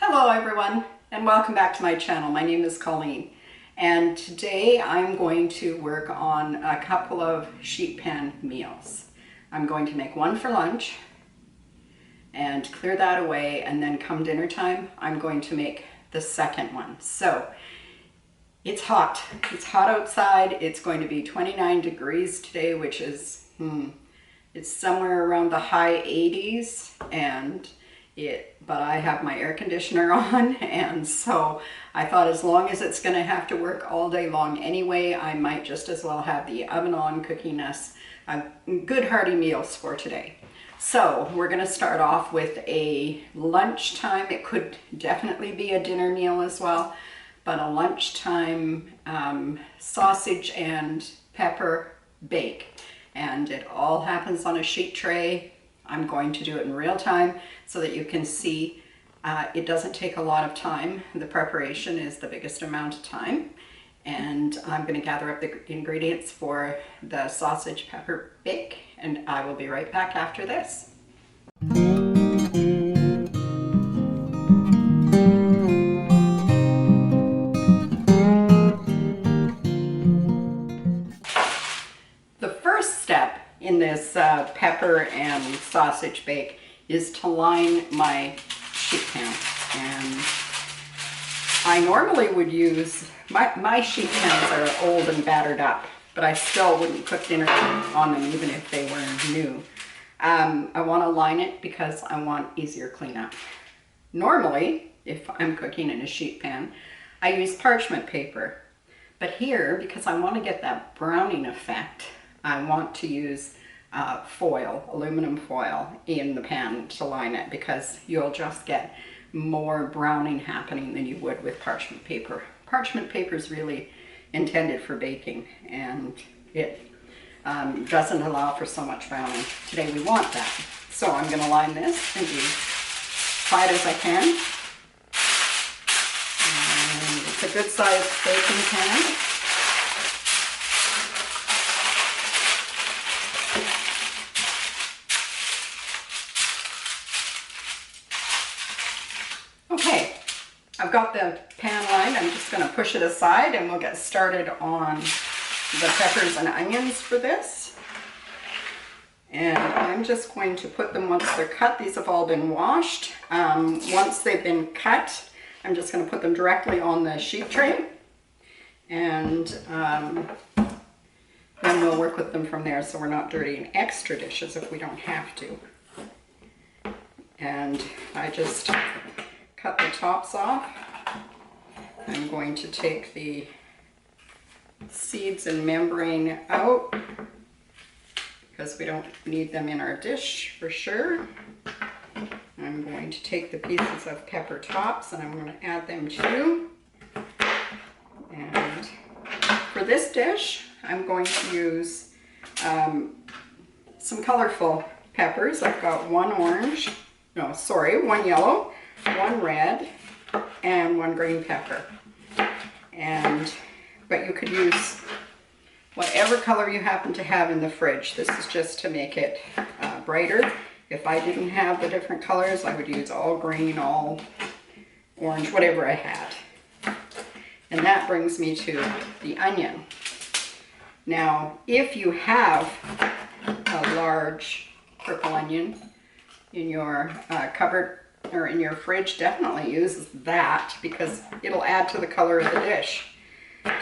Hello everyone, and welcome back to my channel. My name is Colleen, and today I'm going to work on a couple of sheet pan meals. I'm going to make one for lunch and clear that away, and then come dinner time I'm going to make the second one. So it's hot. It's hot outside. It's going to be 29 degrees today, which is it's somewhere around the high 80s, but I have my air conditioner on, and so I thought as long as it's going to have to work all day long anyway, I might just as well have the oven on, cooking us good hearty meals for today. So we're going to start off with a lunchtime. It could definitely be a dinner meal as well, but a lunchtime sausage and pepper bake. And it all happens on a sheet tray. I'm going to do it in real time so that you can see it doesn't take a lot of time. The preparation is the biggest amount of time. And I'm going to gather up the ingredients for the sausage pepper bake, and I will be right back after this. The first step in this pepper and sausage bake is to line my sheet pan. And I normally would use, my sheet pans are old and battered up, but I still wouldn't cook dinner on them even if they were new. I want to line it because I want easier cleanup. Normally, if I'm cooking in a sheet pan, I use parchment paper. But here, because I want to get that browning effect, I want to use foil, aluminum foil in the pan to line it, because you'll just get more browning happening than you would with parchment paper. Parchment paper is really intended for baking, and it doesn't allow for so much browning. Today we want that. So I'm going to line this and be tight as I can. And it's a good sized baking pan. Okay, I've got the pan lined. I'm just going to push it aside and we'll get started on the peppers and onions for this. And I'm just going to put them once they're cut. These have all been washed. Once they've been cut, I'm just going to put them directly on the sheet tray. And then we'll work with them from there, so we're not dirtying extra dishes if we don't have to. And I just cut the tops off. I'm going to take the seeds and membrane out because we don't need them in our dish for sure. I'm going to take the pieces of pepper tops and I'm going to add them too. And for this dish, I'm going to use some colorful peppers. I've got one yellow, one red, and one green pepper. But you could use whatever color you happen to have in the fridge. This is just to make it brighter. If I didn't have the different colors, I would use all green, all orange, whatever I had. And that brings me to the onion. Now, if you have a large purple onion in your cupboard or in your fridge, definitely use that because it'll add to the color of the dish.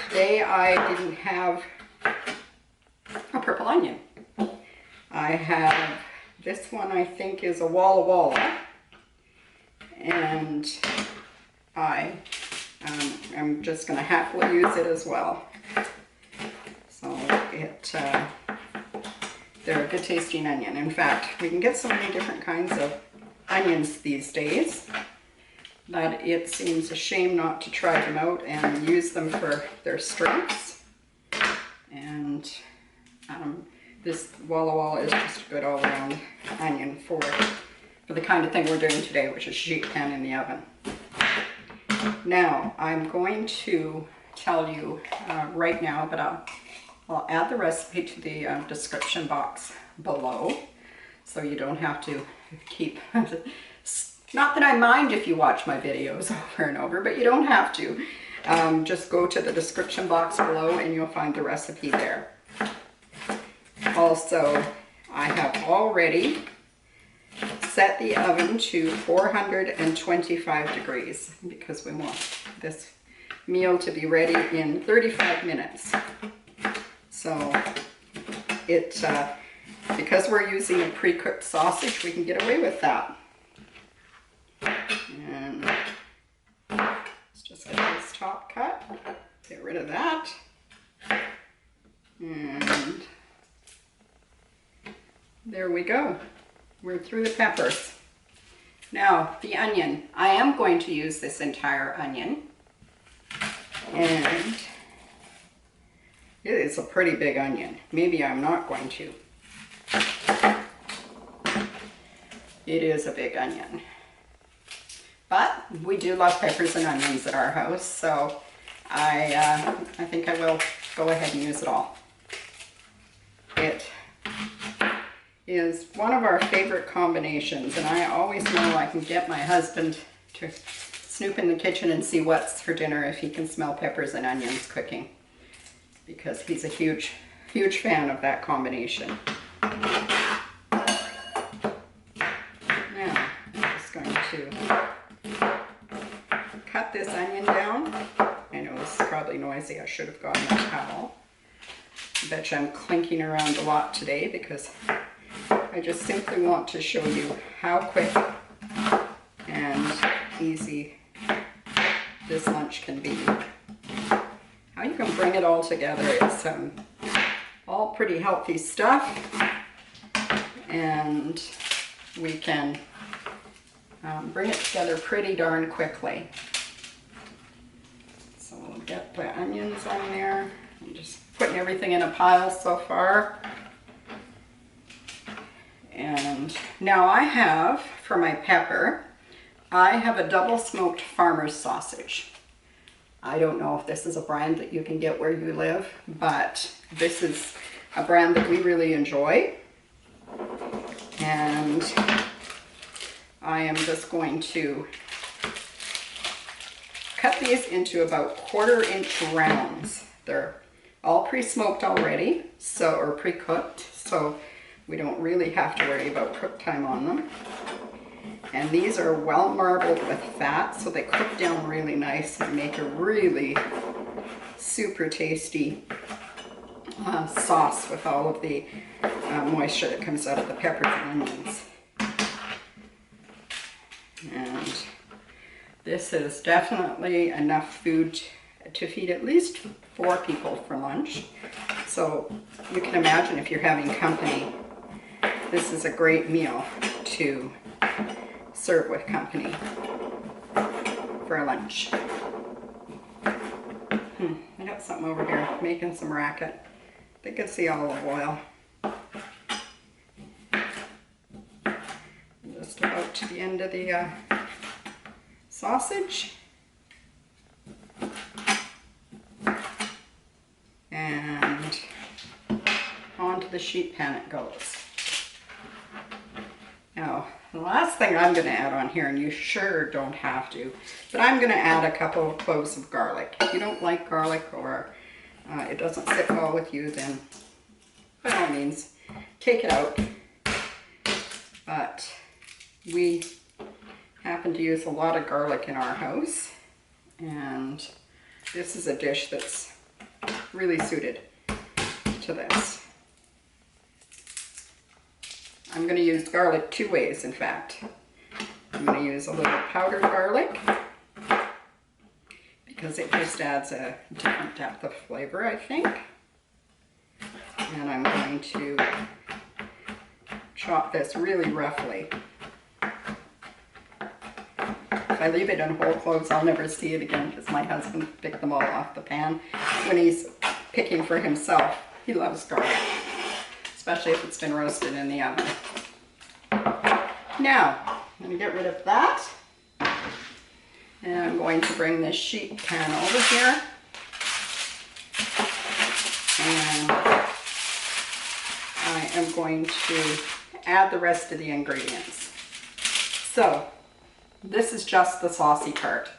Today I didn't have a purple onion. I have this one, I think is a Walla Walla, and I'm just going to happily use it as well. So they're a good tasting onion. In fact, we can get so many different kinds of onions these days that it seems a shame not to try them out and use them for their strengths. And this Walla Walla is just a good all-around onion for the kind of thing we're doing today, which is sheet pan in the oven. Now, I'm going to tell you right now, but I'll add the recipe to the description box below, so you don't have to keep Not that I mind if you watch my videos over and over, but you don't have to. Just go to the description box below and you'll find the recipe there. Also, I have already set the oven to 425 degrees because we want this meal to be ready in 35 minutes. So because we're using a pre-cooked sausage, we can get away with that. And let's just get this top cut, get rid of that. And there we go. We're through the peppers. Now, the onion. I am going to use this entire onion. And it is a pretty big onion. Maybe I'm not going to. It is a big onion. But we do love peppers and onions at our house, so I think I will go ahead and use it all. It is one of our favorite combinations, and I always know I can get my husband to snoop in the kitchen and see what's for dinner if he can smell peppers and onions cooking, because he's a huge fan of that combination. Now, I'm just going to cut this onion down. I know this is probably noisy. I should have gotten a towel. I bet you I'm clinking around a lot today because I just simply want to show you how quick and easy this lunch can be. How you can bring it all together. It's all pretty healthy stuff, and we can bring it together pretty darn quickly. So we'll get the onions on there. I'm just putting everything in a pile so far. And now I have, for my pepper, I have a double smoked farmer's sausage. I don't know if this is a brand that you can get where you live, but this is a brand that we really enjoy. And I am just going to cut these into about 1/4 inch rounds. They're all pre-smoked already, or pre-cooked, so we don't really have to worry about cook time on them. And these are well marbled with fat, so they cook down really nice and make a really super tasty sauce with all of the moisture that comes out of the peppers and onions. And this is definitely enough food to feed at least 4 people for lunch. So you can imagine if you're having company, this is a great meal to serve with company for a lunch. I got something over here making some racket. I think it's the olive oil. Just about to the end of the sausage. And onto the sheet pan it goes. Now, the last thing I'm going to add on here, and you sure don't have to, but I'm going to add a couple of cloves of garlic. If you don't like garlic or it doesn't sit well with you, then by all means, take it out. But we happen to use a lot of garlic in our house, and this is a dish that's really suited to this. I'm going to use garlic 2 ways, in fact. I'm going to use a little powdered garlic because it just adds a different depth of flavor, I think. And I'm going to chop this really roughly. If I leave it in whole cloves, I'll never see it again because my husband picked them all off the pan when he's picking for himself. He loves garlic, especially if it's been roasted in the oven. Now, I'm going to get rid of that. And I'm going to bring this sheet pan over here. And I am going to add the rest of the ingredients. So, this is just the saucy part.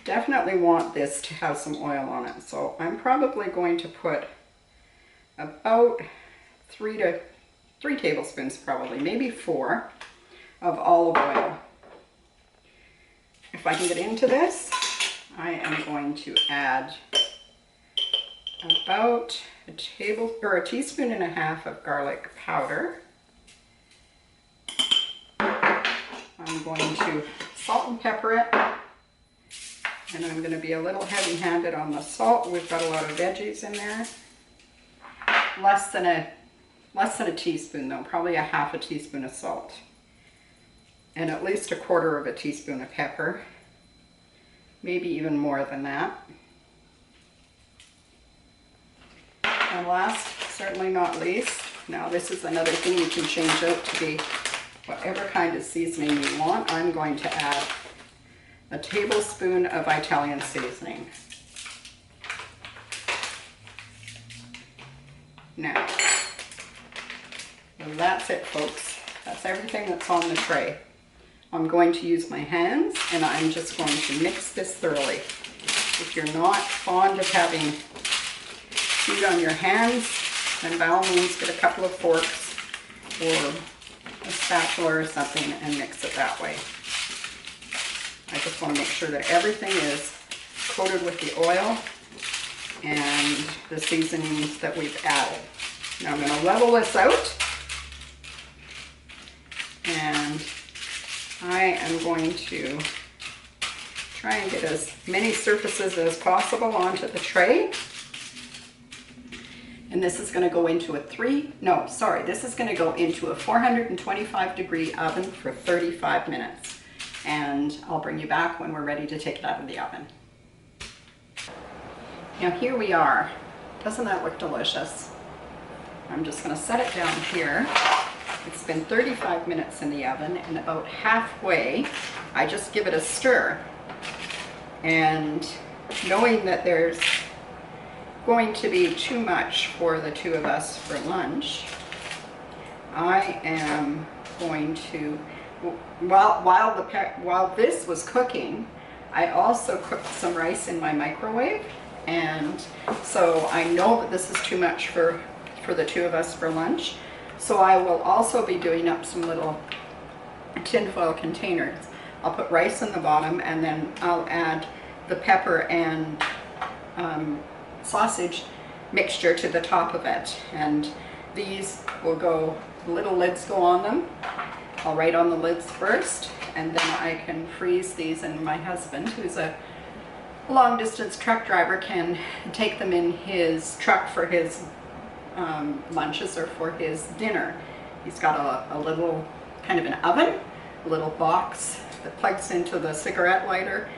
Definitely want this to have some oil on it. So I'm probably going to put about 3 tablespoons, probably, maybe 4, of olive oil. If I can get into this, I am going to add about a teaspoon and a half of garlic powder. I'm going to salt and pepper it, and I'm going to be a little heavy-handed on the salt. We've got a lot of veggies in there. Less than a teaspoon though, probably a half a teaspoon of salt, and at least a quarter of a teaspoon of pepper, maybe even more than that. And last, certainly not least, now this is another thing you can change out to be whatever kind of seasoning you want. I'm going to add a tablespoon of Italian seasoning. Now, well, that's it, folks. That's everything that's on the tray. I'm going to use my hands, and I'm just going to mix this thoroughly. If you're not fond of having food on your hands, then by all means get a couple of forks or a spatula or something and mix it that way. I just want to make sure that everything is coated with the oil and the seasonings that we've added. Now I'm going to level this out, and I am going to try and get as many surfaces as possible onto the tray. And this is going to go into this is going to go into a 425 degree oven for 35 minutes. And I'll bring you back when we're ready to take it out of the oven. Now here we are. Doesn't that look delicious? I'm just going to set it down here. It's been 35 minutes in the oven, and about halfway, I just give it a stir. And knowing that there's going to be too much for the two of us for lunch, I am going to, while this was cooking, I also cooked some rice in my microwave, and so I know that this is too much for the two of us for lunch. So I will also be doing up some little tinfoil containers. I'll put rice in the bottom, and then I'll add the pepper and sausage mixture to the top of it. And these will go, little lids go on them. I'll write on the lids first, and then I can freeze these, and my husband, who's a long distance truck driver, can take them in his truck for his lunches or for his dinner. He's got a little kind of an oven, a little box that plugs into the cigarette lighter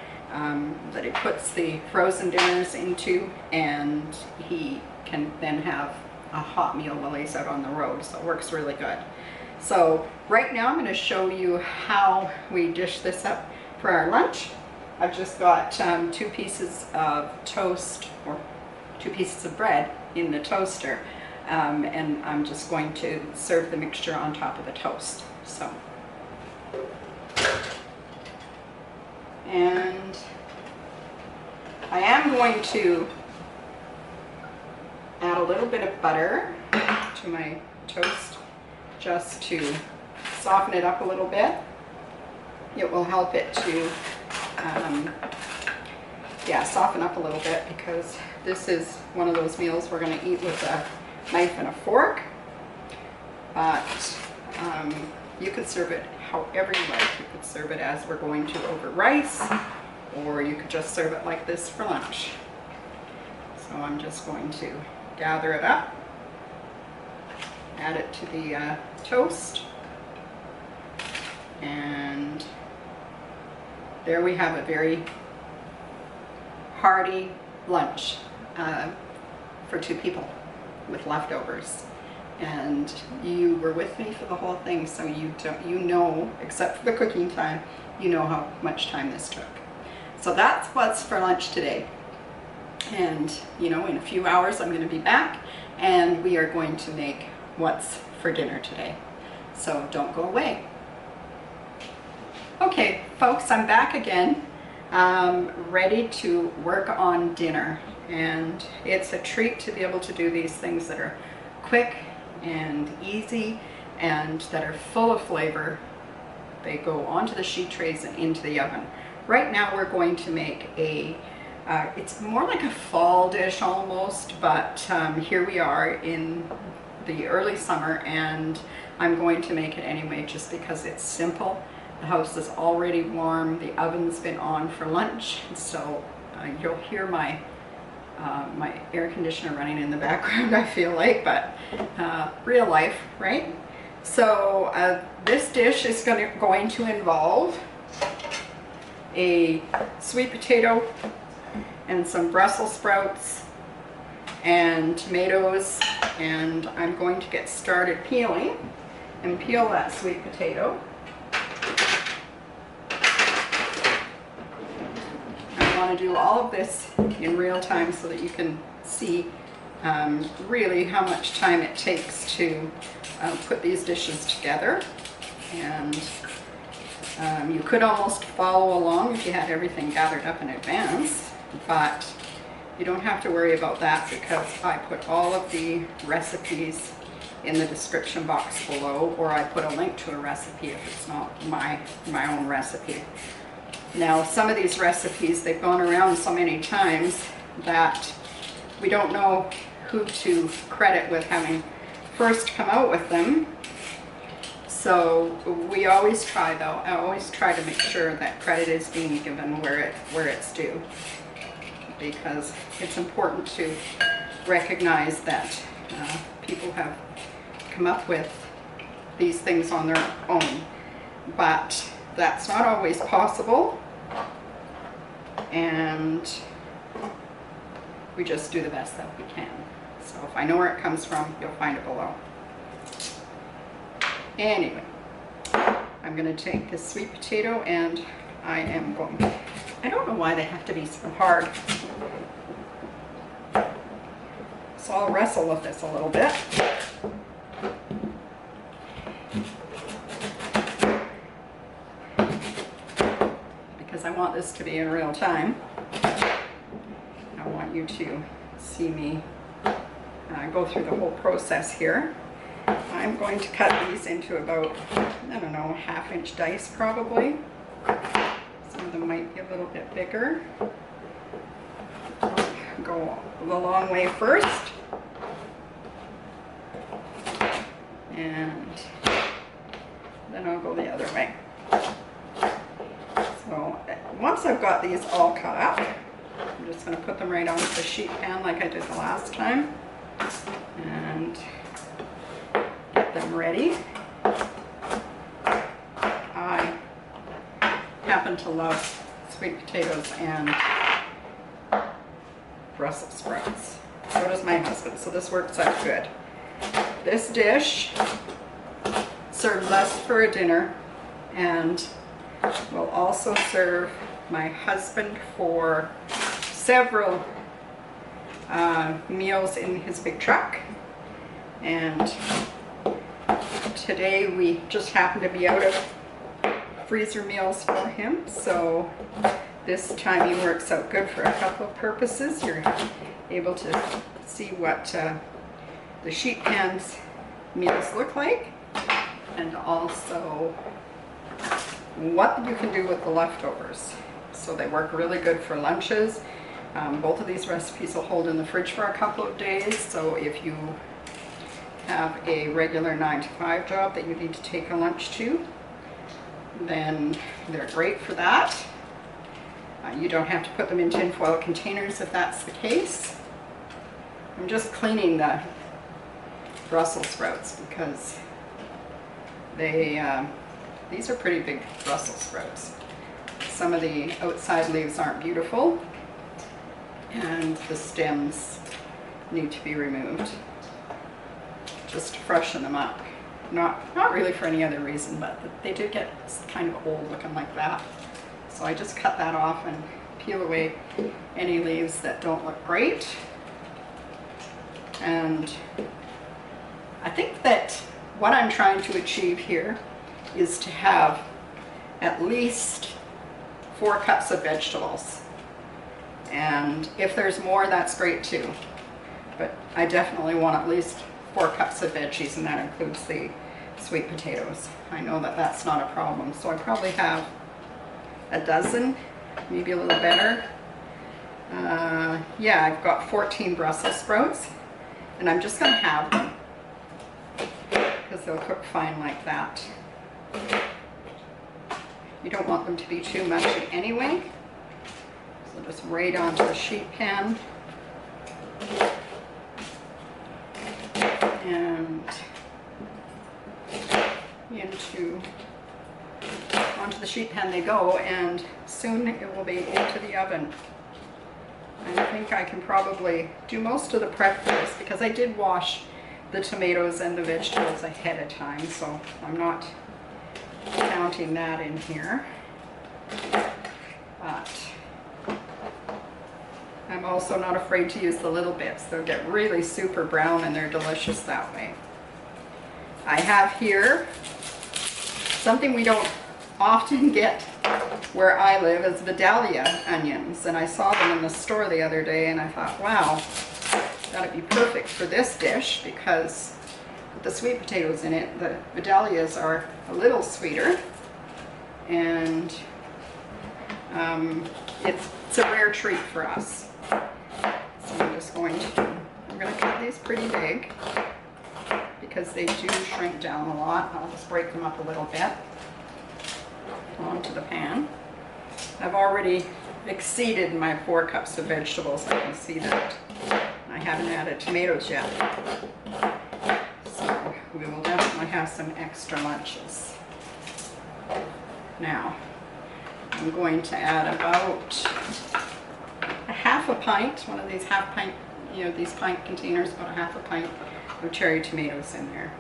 that he puts the frozen dinners into, and he can then have a hot meal while he's out on the road, so it works really good. So right now I'm going to show you how we dish this up for our lunch. I've just got 2 pieces of toast, or 2 pieces of bread in the toaster, and I'm just going to serve the mixture on top of the toast. So, and I am going to add a little bit of butter to my toast just to soften it up a little bit. It will help it to soften up a little bit, because this is one of those meals we're going to eat with a knife and a fork. But you could serve it however you like. You could serve it as we're going to over rice, or you could just serve it like this for lunch. So I'm just going to gather it up, add it to the toast, and there we have a very hearty lunch for 2 people with leftovers. And you were with me for the whole thing, so you know, except for the cooking time, you know how much time this took. So that's what's for lunch today. And you know, in a few hours I'm going to be back, and we are going to make what's for dinner today. So don't go away. Okay, folks, I'm back again, ready to work on dinner, and it's a treat to be able to do these things that are quick and easy and that are full of flavor. They go onto the sheet trays and into the oven. Right now we're going to make a, it's more like a fall dish almost, but here we are in the early summer and I'm going to make it anyway just because it's simple. The house is already warm, the oven's been on for lunch, so you'll hear my my air conditioner running in the background, I feel like, but real life, right? So this dish is going to involve a sweet potato and some Brussels sprouts and tomatoes, and I'm going to get started peeling and peel that sweet potato. I want to do all of this in real time so that you can see really how much time it takes to put these dishes together. And you could almost follow along if you had everything gathered up in advance, but you don't have to worry about that because I put all of the recipes in the description box below, or I put a link to a recipe if it's not my own recipe. Now, some of these recipes, they've gone around so many times that we don't know who to credit with having first come out with them. So we always try, though, I always try to make sure that credit is being given where it's due, because it's important to recognize that people have come up with these things on their own, but that's not always possible, and we just do the best that we can. So if I know where it comes from, you'll find it below. Anyway, I'm going to take this sweet potato and I don't know why they have to be so hard. So I'll wrestle with this a little bit. Because I want this to be in real time. I want you to see me go through the whole process here. I'm going to cut these into about, I don't know, 1/2-inch dice probably. Some of them might be a little bit bigger. Go the long way first. And then I'll go the other way. So once I've got these all cut up, I'm just going to put them right onto the sheet pan like I did the last time. And get them ready. I happen to love sweet potatoes and Brussels sprouts. So does my husband, so this works out good. This dish serves us for a dinner and will also serve my husband for several meals in his big truck. And today we just happen to be out of freezer meals for him, so this timing works out good for a couple of purposes. You're able to see what the sheet pan's meals look like, and also what you can do with the leftovers. So they work really good for lunches. Both of these recipes will hold in the fridge for a couple of days, so if you have a regular 9-to-5 job that you need to take a lunch to, then they're great for that. You don't have to put them in tinfoil containers if that's the case. I'm just cleaning the Brussels sprouts because these are pretty big Brussels sprouts. Some of the outside leaves aren't beautiful and the stems need to be removed just to freshen them up. Not really for any other reason, but they do get kind of old looking like that. So I just cut that off and peel away any leaves that don't look great. And I think that what I'm trying to achieve here is to have at least 4 cups of vegetables. And if there's more, that's great too. But I definitely want at least 4 cups of veggies, and that includes the sweet potatoes. I know that that's not a problem. So I probably have a dozen, maybe a little better. Yeah, I've got 14 Brussels sprouts, and I'm just going to have them because they'll cook fine like that. You don't want them to be too mushy anyway. So just right onto the sheet pan. And onto the sheet pan they go, and soon it will be into the oven. I think I can probably do most of the prep for this because I did wash the tomatoes and the vegetables ahead of time, so I'm not counting that in here. But I'm also not afraid to use the little bits. They'll get really super brown and they're delicious that way. I have here something we don't often get where I live is Vidalia onions, and I saw them in the store the other day and I thought, wow, that'd be perfect for this dish because with the sweet potatoes in it, the Vidalias are a little sweeter, and it's a rare treat for us. So I'm going to cut these pretty big because they do shrink down a lot. I'll just break them up a little bit onto the pan. I've already exceeded my 4 cups of vegetables. I can see that. I haven't added tomatoes yet. So we will definitely have some extra lunches. Now, I'm going to add about a half a pint, one of these half pint, these pint containers, about a half a pint of cherry tomatoes in there.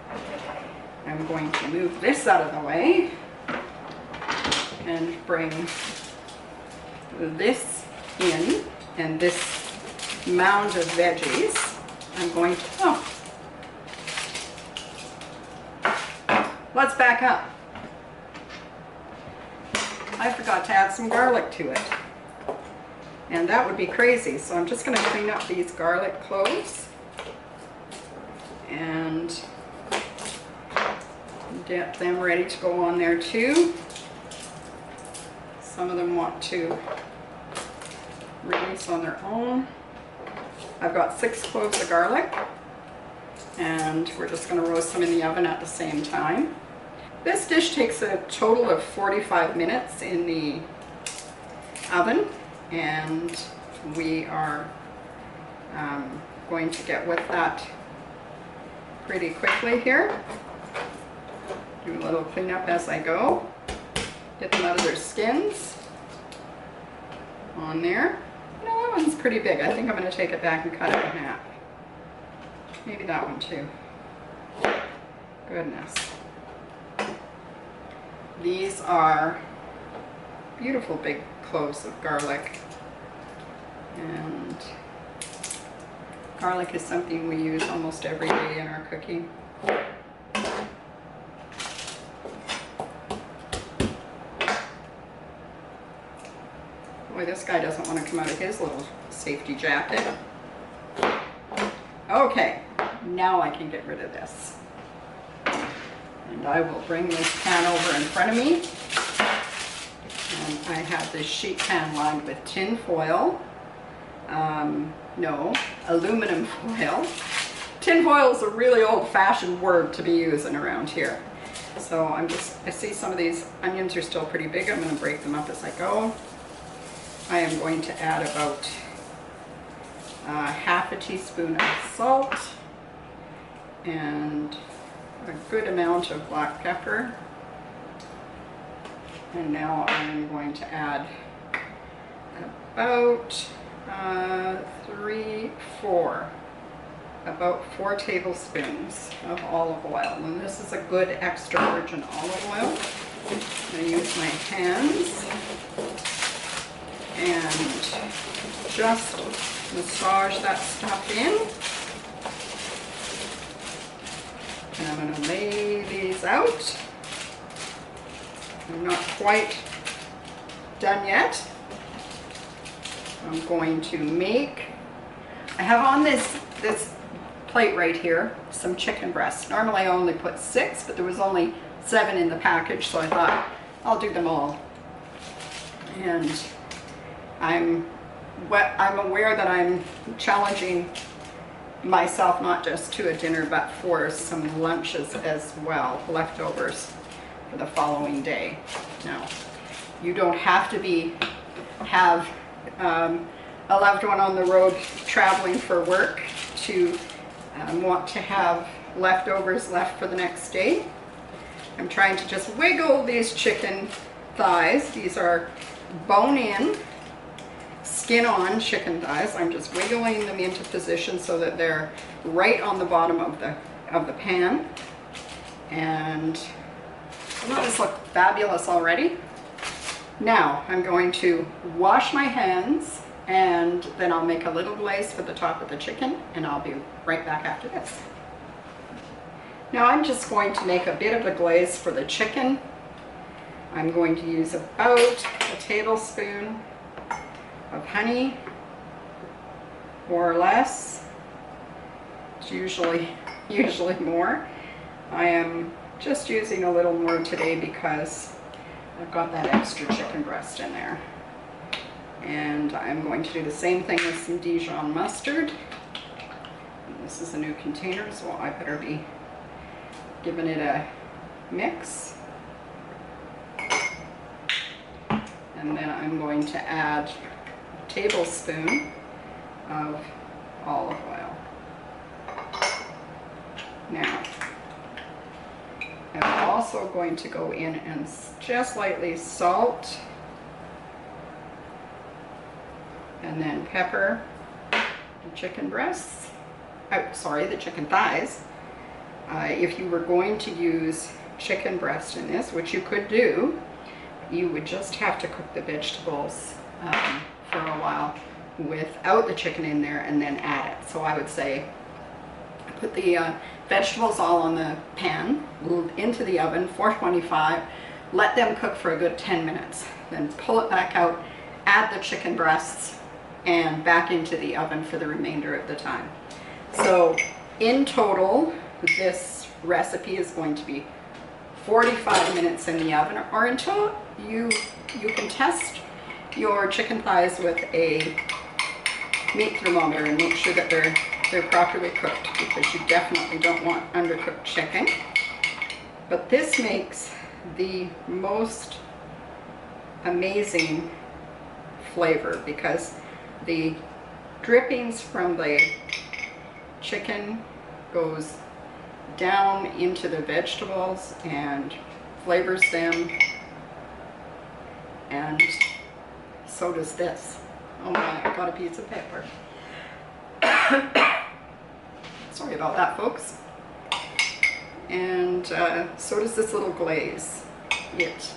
I'm going to move this out of the way and bring this in, and this mound of veggies I'm going to, let's back up. I forgot to add some garlic to it, and that would be crazy, so I'm just going to clean up these garlic cloves and get them ready to go on there too. Some of them want to release on their own. I've got 6 cloves of garlic, and we're just going to roast them in the oven at the same time. This dish takes a total of 45 minutes in the oven, and we are going to get with that pretty quickly here. Do a little cleanup as I go. Get them out of their skins on there. That one's pretty big. I think I'm going to take it back and cut it in half. Maybe that one too. Goodness. These are beautiful big cloves of garlic. And garlic is something we use almost every day in our cooking. Boy, this guy doesn't want to come out of his little safety jacket. Okay, now I can get rid of this. And I will bring this pan over in front of me. And I have this sheet pan lined with tin foil. No, aluminum foil. Tin foil is a really old-fashioned word to be using around here. So I see some of these onions are still pretty big. I'm going to break them up as I go. I am going to add about half a teaspoon of salt and a good amount of black pepper. And now I'm going to add about about 4 tablespoons of olive oil. And this is a good extra virgin olive oil. I'm going to use my hands and just massage that stuff in. And I'm going to lay these out. I'm not quite done yet. I'm going to make, I have on this plate right here some chicken breasts. Normally I only put 6, but there was only 7 in the package, so I thought I'll do them all. And I'm aware that I'm challenging myself not just to a dinner but for some lunches as well, leftovers for the following day. Now, you don't have to have a loved one on the road traveling for work to want to have leftovers left for the next day. I'm trying to just wiggle these chicken thighs. These are bone-in, skin-on chicken thighs. I'm just wiggling them into position so that they're right on the bottom of the pan. And doesn't this look fabulous already? Now I'm going to wash my hands, and then I'll make a little glaze for the top of the chicken, and I'll be right back after this. Now I'm just going to make a bit of a glaze for the chicken. I'm going to use about a tablespoon of honey, more or less. It's usually more. I am just using a little more today because I've got that extra chicken breast in there. And I'm going to do the same thing with some Dijon mustard. And this is a new container, so I better be giving it a mix. And then I'm going to add a tablespoon of olive oil. Now, I'm also going to go in and just lightly salt and then pepper the chicken breasts. Oh, sorry, the chicken thighs. If you were going to use chicken breast in this, which you could do, you would just have to cook the vegetables for a while without the chicken in there and then add it. So I would say put the vegetables all on the pan, into the oven, 425, let them cook for a good 10 minutes. Then pull it back out, add the chicken breasts, and back into the oven for the remainder of the time. So in total, this recipe is going to be 45 minutes in the oven, or until you can test your chicken thighs with a meat thermometer and make sure that they're properly cooked, because you definitely don't want undercooked chicken. But this makes the most amazing flavor because the drippings from the chicken goes down into the vegetables and flavors them, and so does this. Oh my, I got a piece of pepper. Sorry about that, folks. And so does this little glaze. It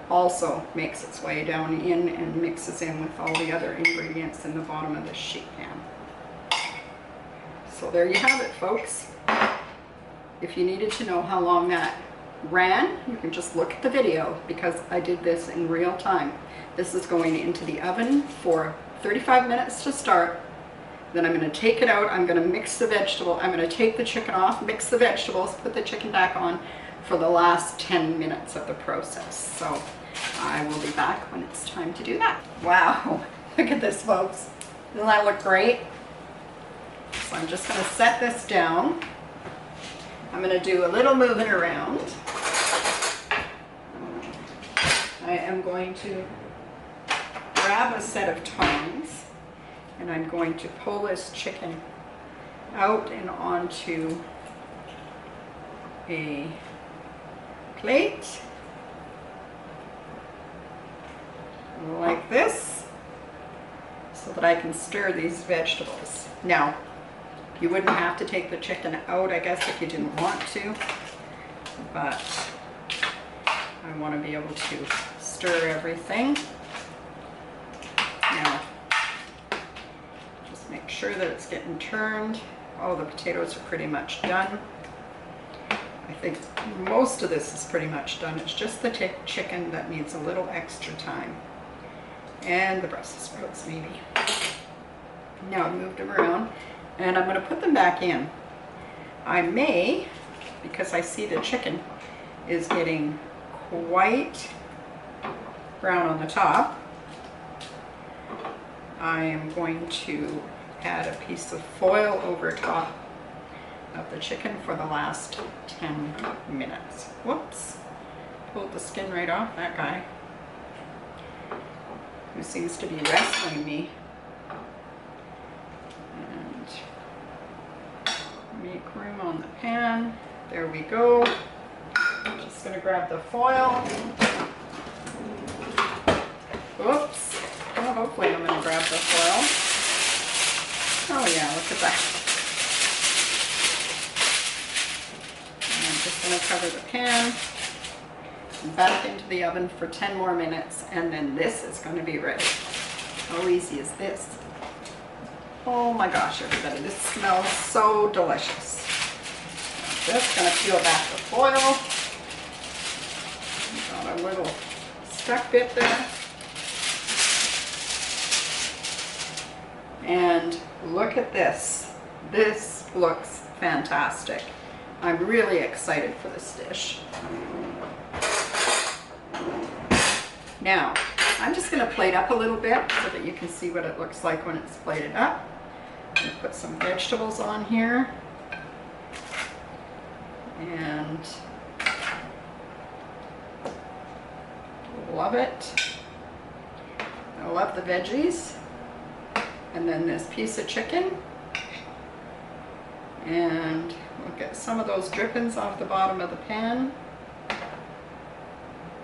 also makes its way down in and mixes in with all the other ingredients in the bottom of this sheet pan. So there you have it, folks. If you needed to know how long that ran, you can just look at the video because I did this in real time. This is going into the oven for 35 minutes to start. Then I'm going to take it out, I'm going to mix the vegetable, I'm going to take the chicken off, mix the vegetables, put the chicken back on for the last 10 minutes of the process. So I will be back when it's time to do that. Wow, look at this, folks. Doesn't that look great? So I'm just going to set this down. I'm going to do a little moving around. I am going to grab a set of tongs, and I'm going to pull this chicken out and onto a plate like this so that I can stir these vegetables. Now, you wouldn't have to take the chicken out, I guess, if you didn't want to, but I want to be able to stir everything. Now, just make sure that it's getting turned. Oh, the potatoes are pretty much done. I think most of this is pretty much done. It's just the chicken that needs a little extra time. and the Brussels sprouts maybe. Now I've moved them around and I'm going to put them back in. I may, because I see the chicken is getting quite brown on the top, I am going to add a piece of foil over top of the chicken for the last 10 minutes. Whoops, pulled the skin right off that guy, who seems to be wrestling me. And make room on the pan. There we go. Just gonna grab the foil. Whoops. Well, hopefully I'm gonna grab the foil. Oh yeah, look at that. And I'm just gonna cover the pan and back into the oven for 10 more minutes, and then this is going to be ready. How easy is this? Oh my gosh, everybody, this smells so delicious. I'm just going to peel back the foil. Got a little stuck bit there. And look at this. This looks fantastic. I'm really excited for this dish. Now, I'm just going to plate up a little bit so that you can see what it looks like when it's plated up. I'm going to put some vegetables on here. And love it. I love the veggies. And then this piece of chicken. And we'll get some of those drippings off the bottom of the pan.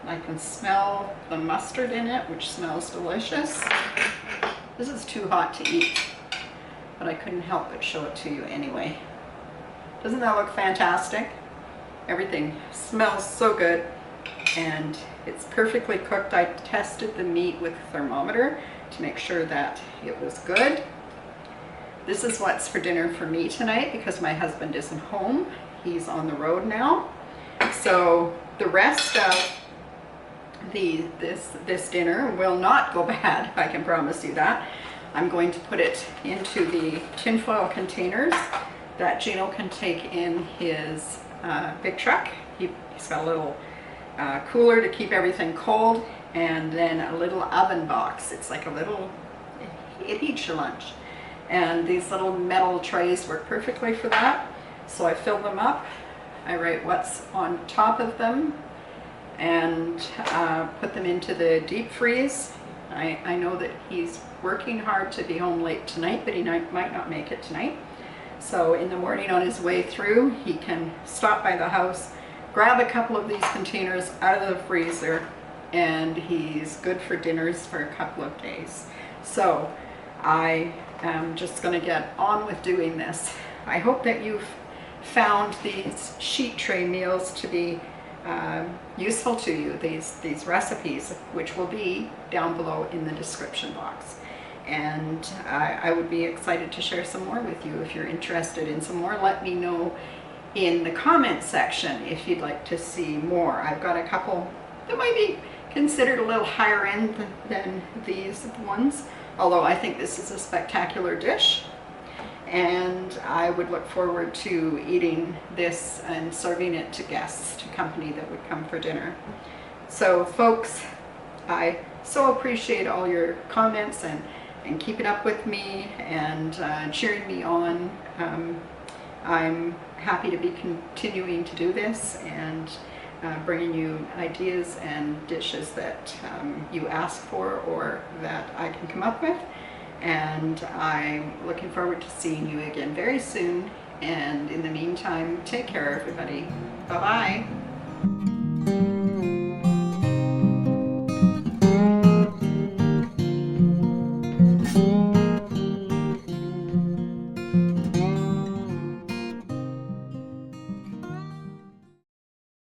I can smell the mustard in it, which smells delicious. This is too hot to eat, but I couldn't help but show it to you anyway. Doesn't that look fantastic? Everything smells so good, and it's perfectly cooked. I tested the meat with a thermometer to make sure that it was good. This is what's for dinner for me tonight because my husband isn't home. He's on the road now. So the rest of this dinner will not go bad, I can promise you that. I'm going to put it into the tinfoil containers that Gino can take in his big truck. He's got a little cooler to keep everything cold, and then a little oven box. It's like a little, it eats your lunch. And these little metal trays work perfectly for that. So I fill them up, I write what's on top of them, and put them into the deep freeze. I know that he's working hard to be home late tonight, but he might not make it tonight. So in the morning on his way through, he can stop by the house, grab a couple of these containers out of the freezer, and he's good for dinners for a couple of days. So I am just going to get on with doing this. I hope that you've found these sheet tray meals to be useful to you, these recipes, which will be down below in the description box. And I would be excited to share some more with you. If you're interested in some more, let me know in the comment section if you'd like to see more. I've got a couple that might be considered a little higher end than these ones, although I think this is a spectacular dish. And I would look forward to eating this and serving it to guests, to company that would come for dinner. So folks, I so appreciate all your comments and keeping up with me and cheering me on. I'm happy to be continuing to do this and bringing you ideas and dishes that you ask for or that I can come up with. And I'm looking forward to seeing you again very soon. And in the meantime, take care, everybody. Bye-bye.